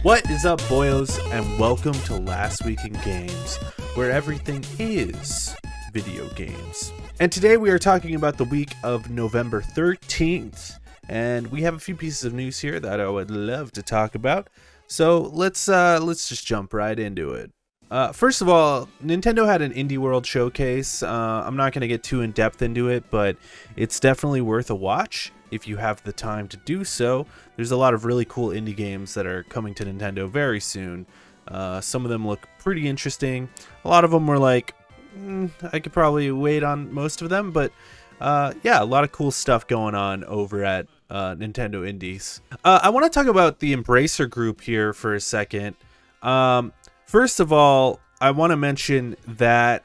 What is up, boyos, and welcome to Last Week in Games, where everything is video games. And today we are talking about the week of November 13th, and we have a few pieces of news here that I would love to talk about. So let's just jump right into it. First of all, Nintendo had an Indie World showcase. I'm not going to get too in-depth into it, but it's definitely worth a watch if you have the time to do so. There's a lot of really cool indie games that are coming to Nintendo very soon. Some of them look pretty interesting. A lot of them were like, I could probably wait on most of them, but yeah, a lot of cool stuff going on over at Nintendo Indies. I want to talk about the Embracer Group here for a second. First of all, I want to mention that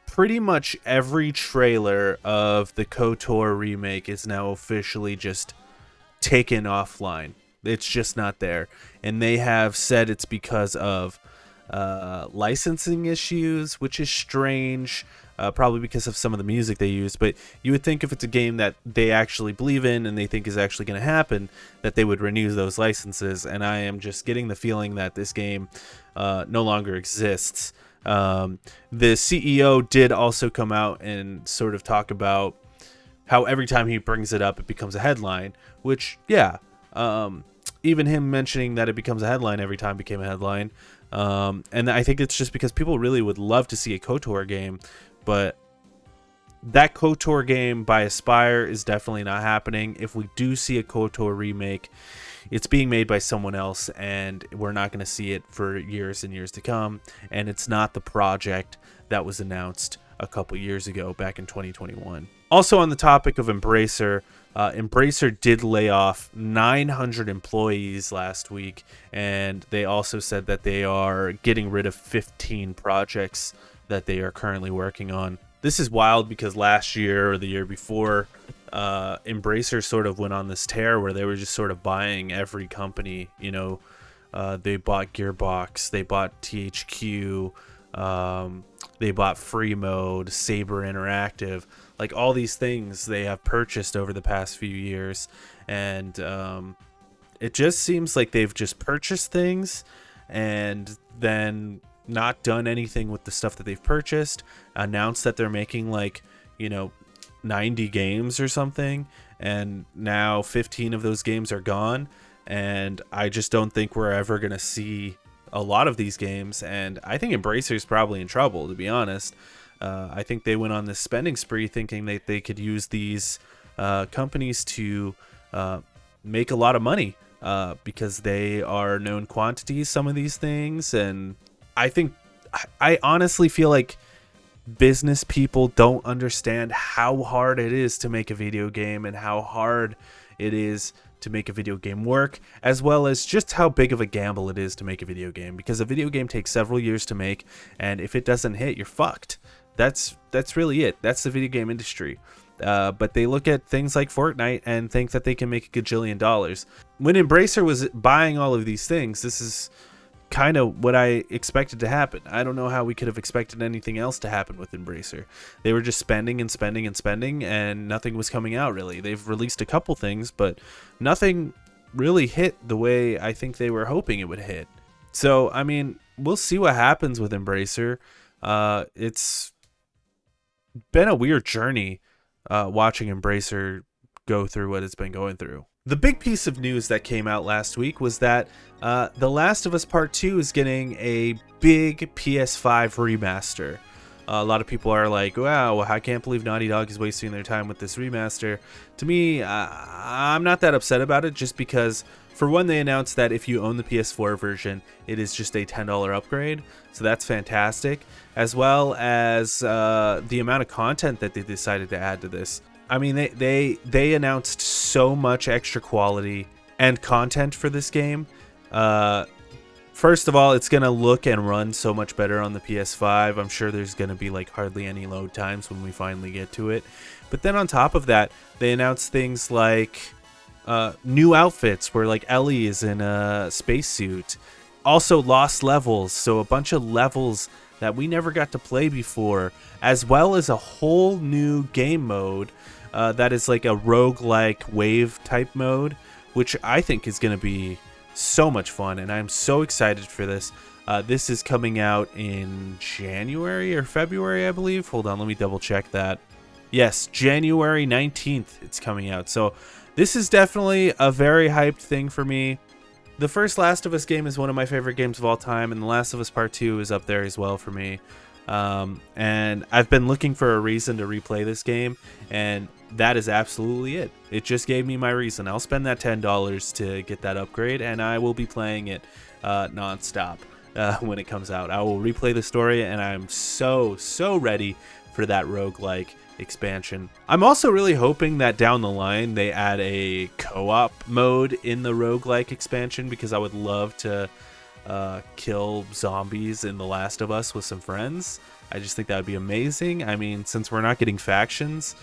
pretty much every trailer of the KOTOR remake is now officially just taken offline. It's just not there. And they have said it's because of licensing issues, which is strange, probably because of some of the music they use. But you would think if it's a game that they actually believe in and they think is actually going to happen, that they would renew those licenses. And I am just getting the feeling that this game no longer exists. The CEO did also come out and sort of talk about how every time he brings it up, it becomes a headline, which, yeah, even him mentioning that it becomes a headline every time became a headline. And I think it's just because people really would love to see a KOTOR game, but that KOTOR game by Aspyr is definitely not happening. If we do see a KOTOR remake, it's being made by someone else, and we're not going to see it for years and years to come. And it's not the project that was announced a couple years ago, back in 2021. Also, on the topic of Embracer, Embracer did lay off 900 employees last week, and they also said that they are getting rid of 15 projects that they are currently working on. This is wild because last year or the year before, Embracer sort of went on this tear where they were just sort of buying every company. You know, they bought Gearbox, they bought THQ, they bought Free Mode, Saber Interactive, like all these things they have purchased over the past few years. And it just seems like they've just purchased things and then not done anything with the stuff that they've purchased, announced that they're making 90 games or something, and now 15 of those games are gone, and I just don't think we're ever going to see a lot of these games. And I think Embracer's probably in trouble, to be honest. I think they went on this spending spree thinking that they could use these companies to make a lot of money because they are known quantities, some of these things. And I honestly feel like business people don't understand how hard it is to make a video game and how hard it is to make a video game work, as well as just how big of a gamble it is to make a video game, because a video game takes several years to make, and if it doesn't hit, you're fucked. That's really it. That's the video game industry. But they look at things like Fortnite and think that they can make a gajillion dollars. When Embracer was buying all of these things, this is kind of what I expected to happen. I don't know how we could have expected anything else to happen with Embracer. They were just spending and spending and spending, and nothing was coming out, really. They've released a couple things, but nothing really hit the way I think they were hoping it would hit. So, I mean, we'll see what happens with Embracer. It's been a weird journey watching Embracer go through what it's been going through. The big piece of news that came out last week was that The Last of Us Part 2 is getting a big PS5 remaster. A lot of people are like, wow, I can't believe Naughty Dog is wasting their time with this remaster. To me, I'm not that upset about it, just because, for one, they announced that if you own the PS4 version, it is just a $10 upgrade. So that's fantastic, as well as the amount of content that they decided to add to this. I mean, they announced so much extra quality and content for this game. First of all, it's going to look and run so much better on the PS5. I'm sure there's going to be like hardly any load times when we finally get to it. But then on top of that, they announced things like new outfits where like Ellie is in a spacesuit. Also lost levels, so a bunch of levels that we never got to play before, as well as a whole new game mode that is like a roguelike wave type mode, which I think is going to be so much fun, and I'm so excited for this. This is coming out in January or February, I believe. Hold on, let me double check that. Yes, January 19th it's coming out. So this is definitely a very hyped thing for me. The first Last of Us game is one of my favorite games of all time, and The Last of Us Part 2 is up there as well for me. And I've been looking for a reason to replay this game, and that is absolutely it. It just gave me my reason. I'll spend that $10 to get that upgrade, and I will be playing it non-stop when it comes out. I will replay the story, and I'm so ready for that roguelike expansion. I'm also really hoping that down the line they add a co-op mode in the roguelike expansion, because I would love to kill zombies in The Last of Us with some friends. I just think that would be amazing. I mean, since we're not getting factions,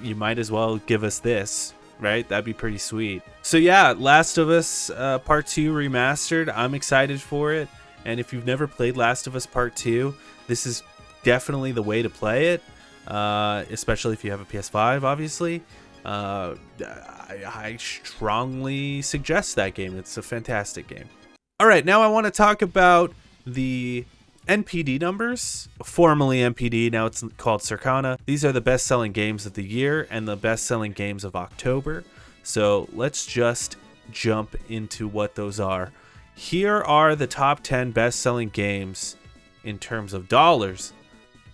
you might as well give us this, right? That'd be pretty sweet. So yeah, Last of Us Part 2 remastered. I'm excited for it. And if you've never played Last of Us Part 2, this is definitely the way to play it, especially if you have a PS5, obviously. I strongly suggest that game. It's a fantastic game. All right, now I want to talk about the NPD numbers, formerly NPD, now it's called Circana. These are the best-selling games of the year and the best-selling games of October. So let's just jump into what those are. Here are the top 10 best-selling games in terms of dollars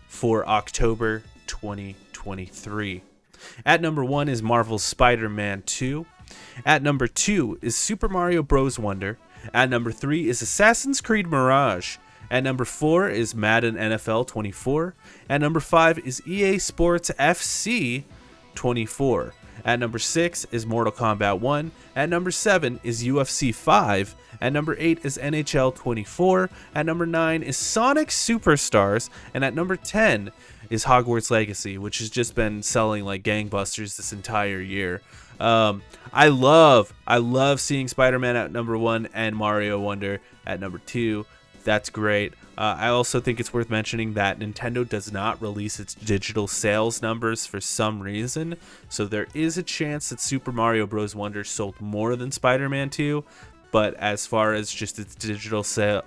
for October 2023. At number 1 is Marvel's Spider-Man 2. At number 2 is Super Mario Bros. Wonder. At number 3 is Assassin's Creed Mirage. At number 4 is Madden NFL 24. At number 5 is EA Sports FC 24. At number 6 is Mortal Kombat 1. At number 7 is UFC 5. At number 8 is NHL 24. At number 9 is Sonic Superstars. And at number 10 is Hogwarts Legacy, which has just been selling like gangbusters this entire year. I love seeing Spider-Man at number 1 and Mario Wonder at number 2. That's great. I also think it's worth mentioning that Nintendo does not release its digital sales numbers for some reason. So there is a chance that Super Mario Bros. Wonder sold more than Spider-Man 2. But as far as just its digital sale,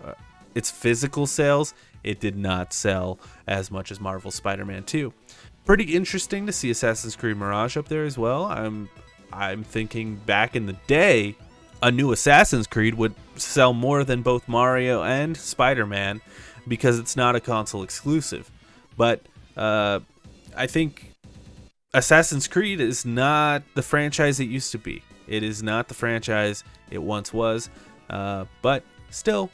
its physical sales, it did not sell as much as Marvel's Spider-Man 2. Pretty interesting to see Assassin's Creed Mirage up there as well. I'm thinking back in the day, a new Assassin's Creed would sell more than both Mario and Spider-Man because it's not a console exclusive. But I think Assassin's Creed is not the franchise it used to be. It is not the franchise it once was, but still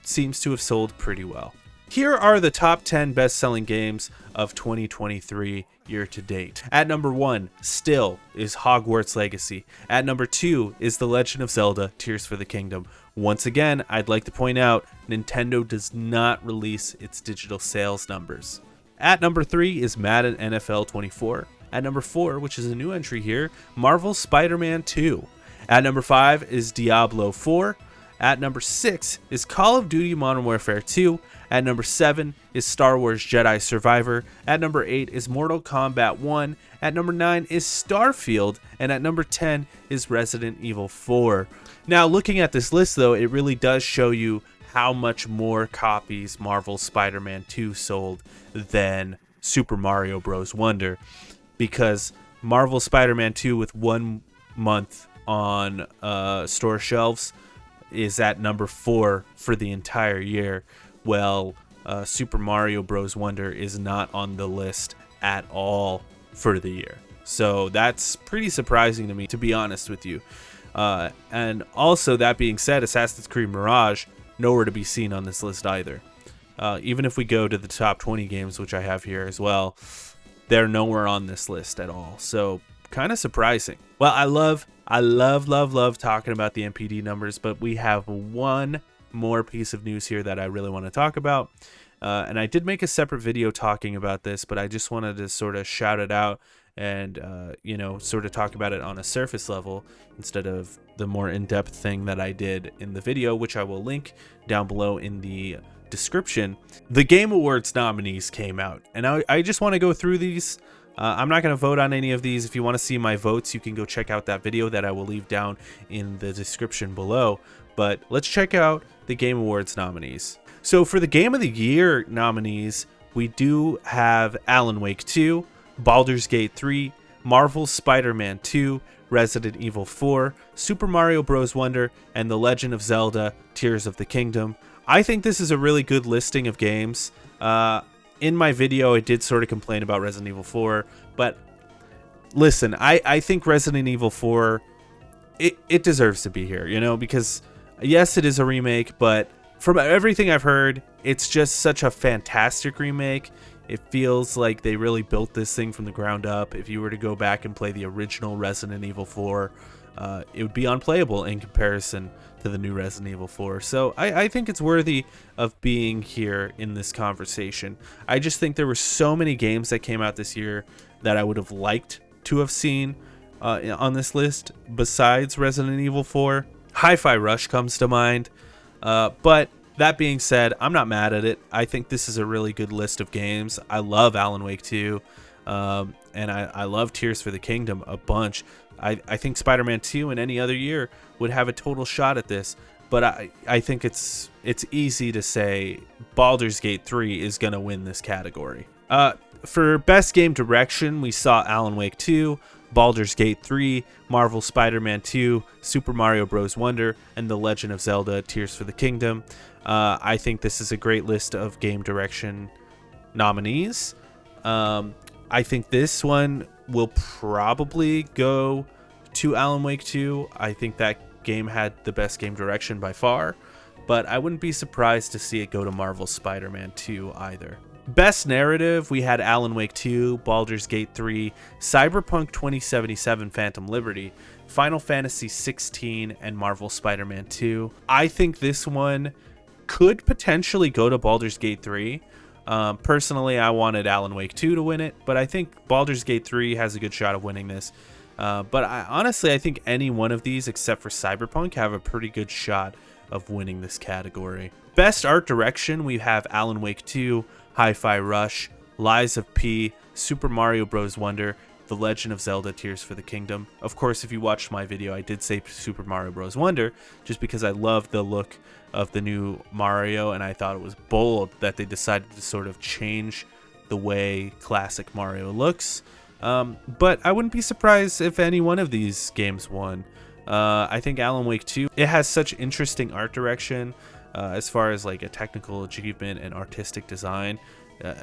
seems to have sold pretty well. Here are the top 10 best-selling games of 2023 year to date. At number 1 still is Hogwarts Legacy. At number 2 is The Legend of Zelda Tears for the Kingdom. Once again, I'd like to point out Nintendo does not release its digital sales numbers. At number 3 is Madden NFL 24. At number 4, which is a new entry here, Marvel's Spider-Man 2. At number 5 is Diablo 4. At number 6 is Call of Duty Modern Warfare 2. At number 7 is Star Wars Jedi Survivor. At number 8 is Mortal Kombat 1. At number 9 is Starfield. And at number 10 is Resident Evil 4. Now, looking at this list, though, it really does show you how much more copies Marvel's Spider-Man 2 sold than Super Mario Bros. Wonder. Because Marvel's Spider-Man 2 with 1 month on store shelves is at number 4 for the entire year. Well, Super Mario Bros. Wonder is not on the list at all for the year. So that's pretty surprising to me, to be honest with you. And also, that being said, Assassin's Creed Mirage, nowhere to be seen on this list either. Even if we go to the top 20 games, which I have here as well, they're nowhere on this list at all. So kind of surprising. Well, I love talking about the NPD numbers, but we have one more piece of news here that I really want to talk about. And I did make a separate video talking about this, but I just wanted to sort of shout it out and, sort of talk about it on a surface level instead of the more in-depth thing that I did in the video, which I will link down below in the description. The Game Awards nominees came out, and I just want to go through these I'm not going to vote on any of these. If you want to see my votes, you can go check out that video that I will leave down in the description below. But let's check out the Game Awards nominees. So for the Game of the Year nominees, we do have Alan Wake 2, Baldur's Gate 3, Marvel's Spider-Man 2, Resident Evil 4, Super Mario Bros. Wonder, and The Legend of Zelda: Tears of the Kingdom. I think this is a really good listing of games. In my video, I did sort of complain about Resident Evil 4, but listen, I think Resident Evil 4, it deserves to be here, you know, because yes, it is a remake, but from everything I've heard, it's just such a fantastic remake. It feels like they really built this thing from the ground up. If you were to go back and play the original Resident Evil 4, it would be unplayable in comparison to the new Resident Evil 4. So I think it's worthy of being here in this conversation. I just think there were so many games that came out this year that I would have liked to have seen on this list besides Resident Evil 4. Hi-Fi Rush comes to mind. But that being said, I'm not mad at it. I think this is a really good list of games. I love Alan Wake 2, and I love Tears for the Kingdom a bunch. I think Spider-Man 2 in any other year would have a total shot at this, but I think it's easy to say Baldur's Gate 3 is going to win this category. For Best Game Direction, we saw Alan Wake 2, Baldur's Gate 3, Marvel Spider-Man 2, Super Mario Bros. Wonder, and The Legend of Zelda: Tears for the Kingdom. I think this is a great list of game direction nominees. I think this one will probably go to Alan Wake 2. I think that game had the best game direction by far, but I wouldn't be surprised to see it go to Marvel Spider-Man 2 either. Best Narrative, we had Alan Wake 2, Baldur's Gate 3, Cyberpunk 2077 Phantom Liberty, Final Fantasy 16, and Marvel Spider-Man 2. I think this one could potentially go to Baldur's Gate 3. Personally, I wanted Alan Wake 2 to win it, but I think Baldur's Gate 3 has a good shot of winning this. But honestly, I think any one of these except for Cyberpunk have a pretty good shot of winning this category. Best Art Direction, we have Alan Wake 2, Hi-Fi Rush, Lies of P, Super Mario Bros. Wonder, The Legend of Zelda: Tears for the Kingdom. Of course, if you watched my video, I did say Super Mario Bros. Wonder, just because I love the look of the new Mario, and I thought it was bold that they decided to sort of change the way classic Mario looks. But I wouldn't be surprised if any one of these games won. I think Alan Wake 2, it has such interesting art direction. As far as like a technical achievement and artistic design,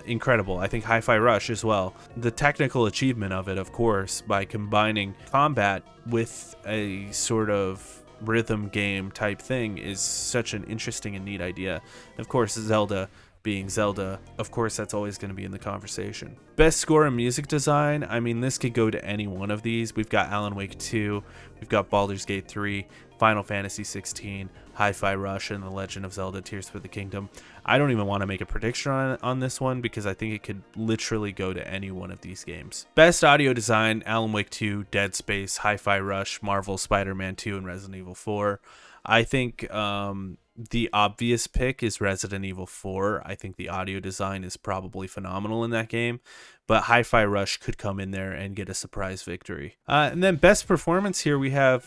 incredible. I think Hi-Fi Rush as well. The technical achievement of it, of course, by combining combat with a sort of rhythm game type thing, is such an interesting and neat idea. Of course, Zelda being Zelda, of course, that's always going to be in the conversation. Best Score and Music Design, I mean, this could go to any one of these. We've got Alan Wake 2, we've got Baldur's Gate 3, Final Fantasy 16, Hi-Fi Rush, and The Legend of Zelda: Tears for the Kingdom. I don't even want to make a prediction on this one because I think it could literally go to any one of these games. Best Audio Design, Alan Wake 2, Dead Space, Hi-Fi Rush, Marvel Spider-Man 2, and Resident Evil 4. I think the obvious pick is Resident Evil 4. I think the audio design is probably phenomenal in that game, but Hi-Fi Rush could come in there and get a surprise victory. And then Best Performance here, we have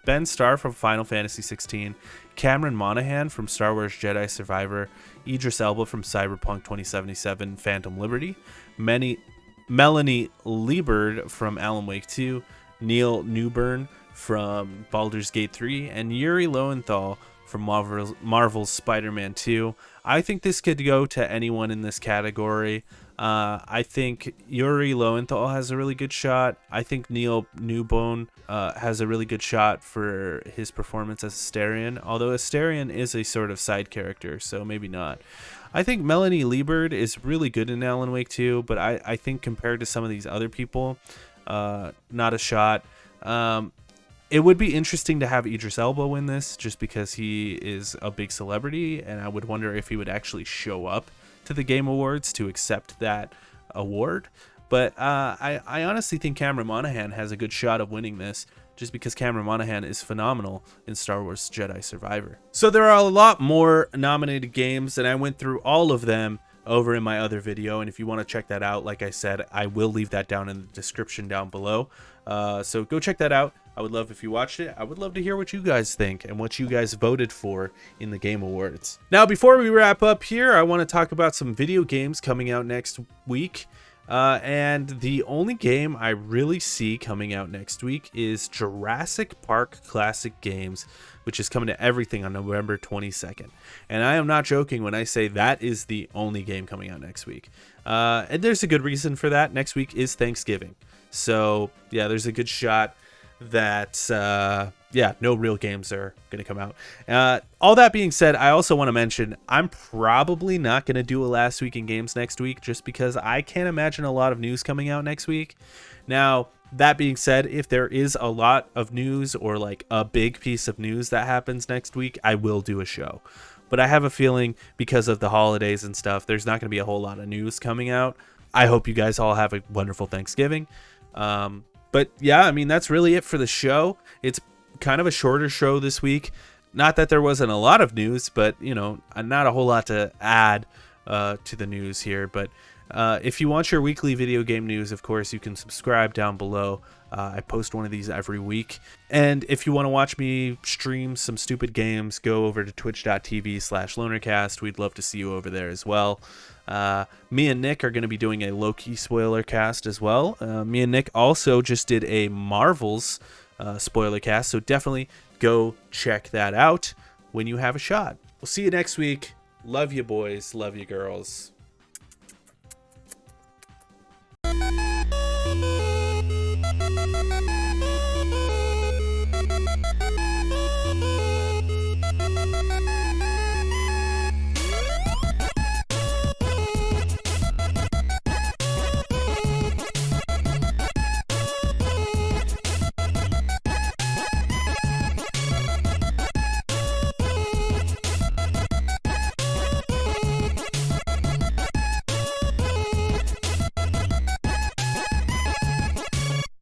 Ben Starr from Final Fantasy 16, Cameron Monaghan from Star Wars Jedi Survivor, Idris Elba from Cyberpunk 2077 Phantom Liberty, Melanie Liebert from Alan Wake 2, Neil Newburn from Baldur's Gate 3, and Yuri Lowenthal from Marvel's Spider-Man 2. I think this could go to anyone in this category. I think Yuri Lowenthal has a really good shot. I think Neil Newbone has a really good shot for his performance as Astarion, although Astarion is a sort of side character, so maybe not. I think Melanie Liebert is really good in Alan Wake 2, but I think compared to some of these other people, not a shot. It would be interesting to have Idris Elba win this just because he is a big celebrity, and I would wonder if he would actually show up to the Game Awards to accept that award. But I honestly think Cameron Monaghan has a good shot of winning this just because Cameron Monaghan is phenomenal in Star Wars Jedi Survivor. So there are a lot more nominated games, and I went through all of them over in my other video. And if you want to check that out, like I said, I will leave that down in the description down below. So go check that out. I would love if you watched it. I would love to hear what you guys think and what you guys voted for in the Game Awards. Now, before we wrap up here, I want to talk about some video games coming out next week. And the only game I really see coming out next week is Jurassic Park Classic Games, which is coming to everything on November 22nd. And I am not joking when I say that is the only game coming out next week. And there's a good reason for that. Next week is Thanksgiving. So, yeah, there's a good shot that no real games are going to come out. All that being said, I also want to mention I'm probably not going to do a Last Week in Games next week just because I can't imagine a lot of news coming out next week. Now, that being said, if there is a lot of news or like a big piece of news that happens next week, I will do a show. But I have a feeling because of the holidays and stuff, there's not going to be a whole lot of news coming out. I hope you guys all have a wonderful Thanksgiving. But yeah, I mean, that's really it for the show. It's kind of a shorter show this week. Not that there wasn't a lot of news, but, you know, not a whole lot to add to the news here. But if you want your weekly video game news, of course, you can subscribe down below. I post one of these every week. And if you want to watch me stream some stupid games, go over to twitch.tv/lonercast. We'd love to see you over there as well. Me and Nick are going to be doing a low-key spoiler cast as well. Me and Nick also just did a Marvels spoiler cast, so definitely go check that out when you have a shot. We'll see you next week. Love you boys, love you girls.